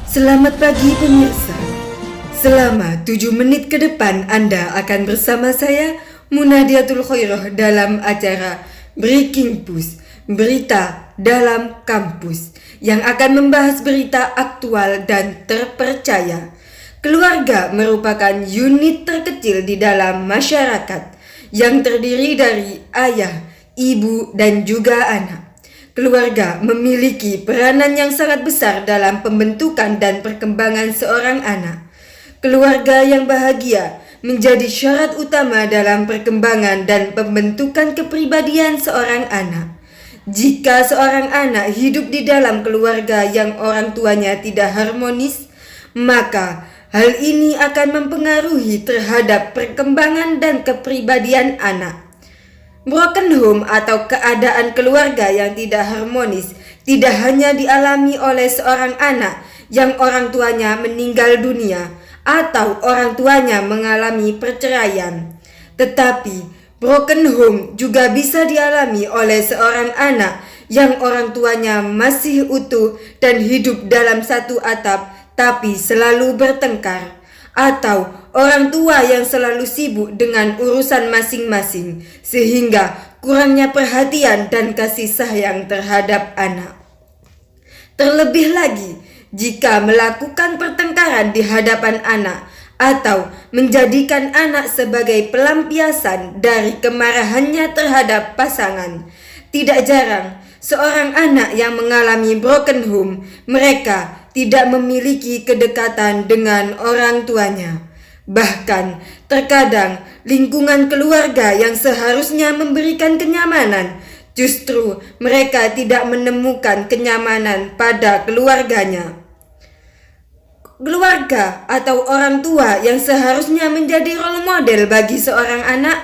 Selamat pagi pemirsa. Selama 7 menit ke depan Anda akan bersama saya Munadiatul Khoiroh dalam acara Breaking Push, berita dalam kampus yang akan membahas berita aktual dan terpercaya. Keluarga merupakan unit terkecil di dalam masyarakat yang terdiri dari ayah, ibu, dan juga anak. Keluarga memiliki peranan yang sangat besar dalam pembentukan dan perkembangan seorang anak. Keluarga yang bahagia menjadi syarat utama dalam perkembangan dan pembentukan kepribadian seorang anak. Jika seorang anak hidup di dalam keluarga yang orang tuanya tidak harmonis, maka hal ini akan mempengaruhi terhadap perkembangan dan kepribadian anak. Broken home atau keadaan keluarga yang tidak harmonis tidak hanya dialami oleh seorang anak yang orang tuanya meninggal dunia atau orang tuanya mengalami perceraian, tetapi broken home juga bisa dialami oleh seorang anak yang orang tuanya masih utuh dan hidup dalam satu atap tapi selalu bertengkar, atau orang tua yang selalu sibuk dengan urusan masing-masing sehingga kurangnya perhatian dan kasih sayang terhadap anak. Terlebih lagi, jika melakukan pertengkaran di hadapan anak atau menjadikan anak sebagai pelampiasan dari kemarahannya terhadap pasangan, tidak jarang seorang anak yang mengalami broken home, mereka tidak memiliki kedekatan dengan orang tuanya. Bahkan terkadang lingkungan keluarga yang seharusnya memberikan kenyamanan, justru mereka tidak menemukan kenyamanan pada keluarganya. Keluarga atau orang tua yang seharusnya menjadi role model bagi seorang anak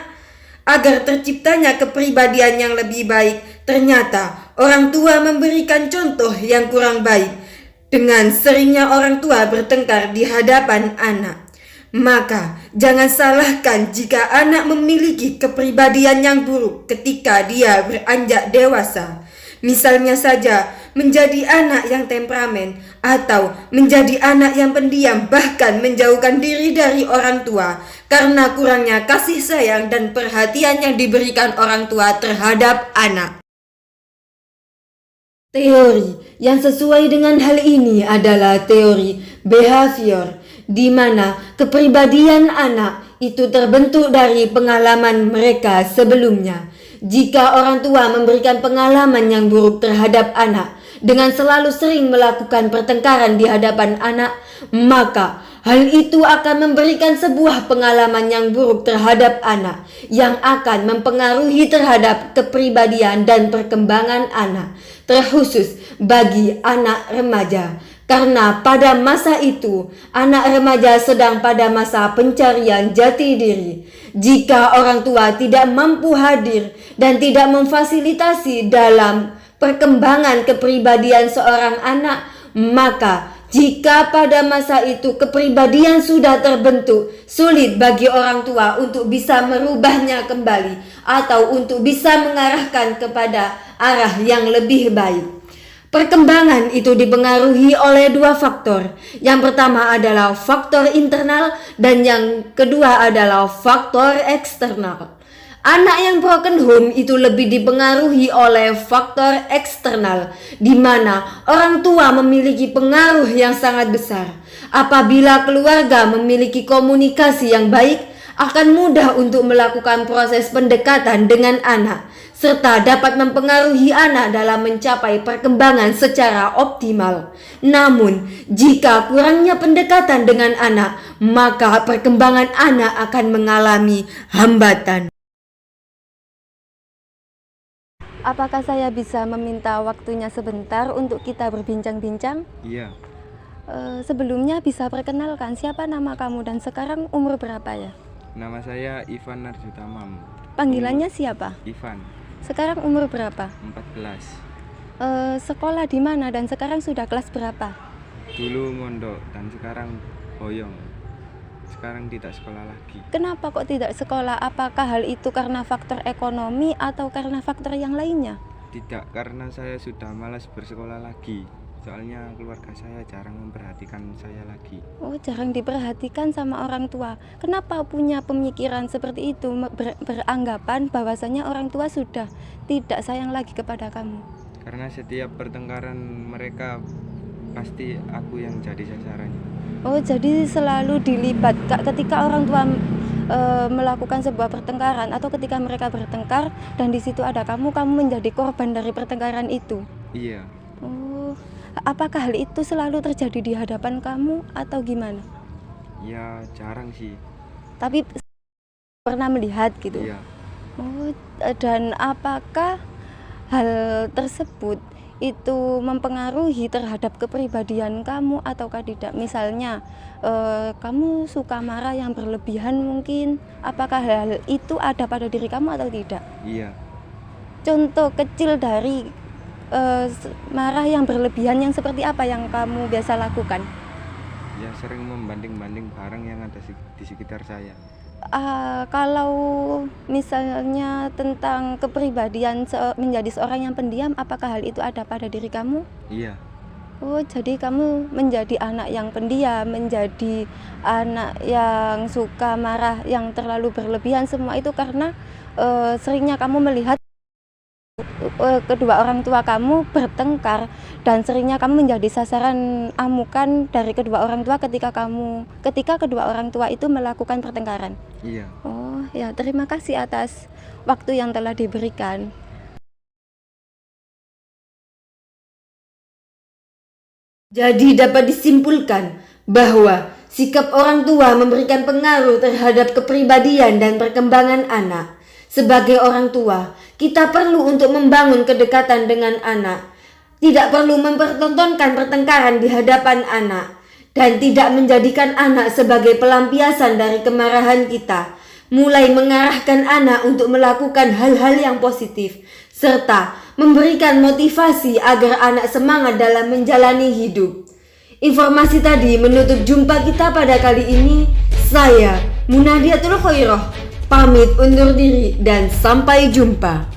agar terciptanya kepribadian yang lebih baik, ternyata orang tua memberikan contoh yang kurang baik. Dengan seringnya orang tua bertengkar di hadapan anak, maka jangan salahkan jika anak memiliki kepribadian yang buruk ketika dia beranjak dewasa. Misalnya saja menjadi anak yang temperamen atau menjadi anak yang pendiam, bahkan menjauhkan diri dari orang tua karena kurangnya kasih sayang dan perhatian yang diberikan orang tua terhadap anak. Teori yang sesuai dengan hal ini adalah teori behavior, di mana kepribadian anak itu terbentuk dari pengalaman mereka sebelumnya. Jika orang tua memberikan pengalaman yang buruk terhadap anak dengan selalu sering melakukan pertengkaran di hadapan anak, maka hal itu akan memberikan sebuah pengalaman yang buruk terhadap anak yang akan mempengaruhi terhadap kepribadian dan perkembangan anak, terkhusus bagi anak remaja. Karena pada masa itu, anak remaja sedang pada masa pencarian jati diri. Jika orang tua tidak mampu hadir dan tidak memfasilitasi dalam perkembangan kepribadian seorang anak, maka jika pada masa itu kepribadian sudah terbentuk, sulit bagi orang tua untuk bisa merubahnya kembali atau untuk bisa mengarahkan kepada arah yang lebih baik. Perkembangan itu dipengaruhi oleh dua faktor. Yang pertama adalah faktor internal dan yang kedua adalah faktor eksternal. Anak yang broken home itu lebih dipengaruhi oleh faktor eksternal, di mana orang tua memiliki pengaruh yang sangat besar. Apabila keluarga memiliki komunikasi yang baik, akan mudah untuk melakukan proses pendekatan dengan anak, serta dapat mempengaruhi anak dalam mencapai perkembangan secara optimal. Namun, jika kurangnya pendekatan dengan anak, maka perkembangan anak akan mengalami hambatan. Apakah saya bisa meminta waktunya sebentar untuk kita berbincang-bincang? Iya, Sebelumnya bisa perkenalkan siapa nama kamu dan sekarang umur berapa ya? nama saya Ivan Narjutamam. Panggilannya siapa? Ivan, Sekarang umur berapa? 14. Sekolah di mana dan sekarang sudah kelas berapa? Dulu mondok dan sekarang boyong. Sekarang tidak sekolah lagi. Kenapa kok tidak sekolah? Apakah hal itu karena faktor ekonomi atau karena faktor yang lainnya? Tidak, karena saya sudah malas bersekolah lagi. Soalnya keluarga saya jarang memperhatikan saya lagi. Oh, jarang diperhatikan sama orang tua. Kenapa punya pemikiran seperti itu, beranggapan bahwasanya orang tua sudah tidak sayang lagi kepada kamu? Karena setiap pertengkaran mereka pasti aku yang jadi sasarannya. Oh, jadi selalu dilibat ketika orang tua melakukan sebuah pertengkaran atau ketika mereka bertengkar dan di situ ada kamu menjadi korban dari pertengkaran itu. Iya. Oh, apakah hal itu selalu terjadi di hadapan kamu atau gimana? Ya jarang sih. Tapi pernah melihat gitu. Iya. Oh, dan apakah hal tersebut itu mempengaruhi terhadap kepribadian kamu ataukah tidak? Misalnya kamu suka marah yang berlebihan mungkin, apakah hal itu ada pada diri kamu atau tidak? Iya. Contoh kecil dari marah yang berlebihan yang seperti apa yang kamu biasa lakukan? Ya sering membanding-banding barang yang ada di sekitar saya. Kalau misalnya tentang kepribadian menjadi seorang yang pendiam, apakah hal itu ada pada diri kamu? Iya. Oh, jadi kamu menjadi anak yang pendiam, menjadi anak yang suka marah yang terlalu berlebihan, semua itu karena seringnya kamu melihat kedua orang tua kamu bertengkar dan seringnya kamu menjadi sasaran amukan dari kedua orang tua ketika kedua orang tua itu melakukan pertengkaran. Iya. Oh ya, terima kasih atas waktu yang telah diberikan. Jadi dapat disimpulkan bahwa sikap orang tua memberikan pengaruh terhadap kepribadian dan perkembangan anak. Sebagai orang tua, kita perlu untuk membangun kedekatan dengan anak. Tidak perlu mempertontonkan pertengkaran di hadapan anak dan tidak menjadikan anak sebagai pelampiasan dari kemarahan kita. Mulai mengarahkan anak untuk melakukan hal-hal yang positif serta memberikan motivasi agar anak semangat dalam menjalani hidup. Informasi tadi menutup jumpa kita pada kali ini. Saya Munadiatul Khoiroh pamit undur diri dan sampai jumpa.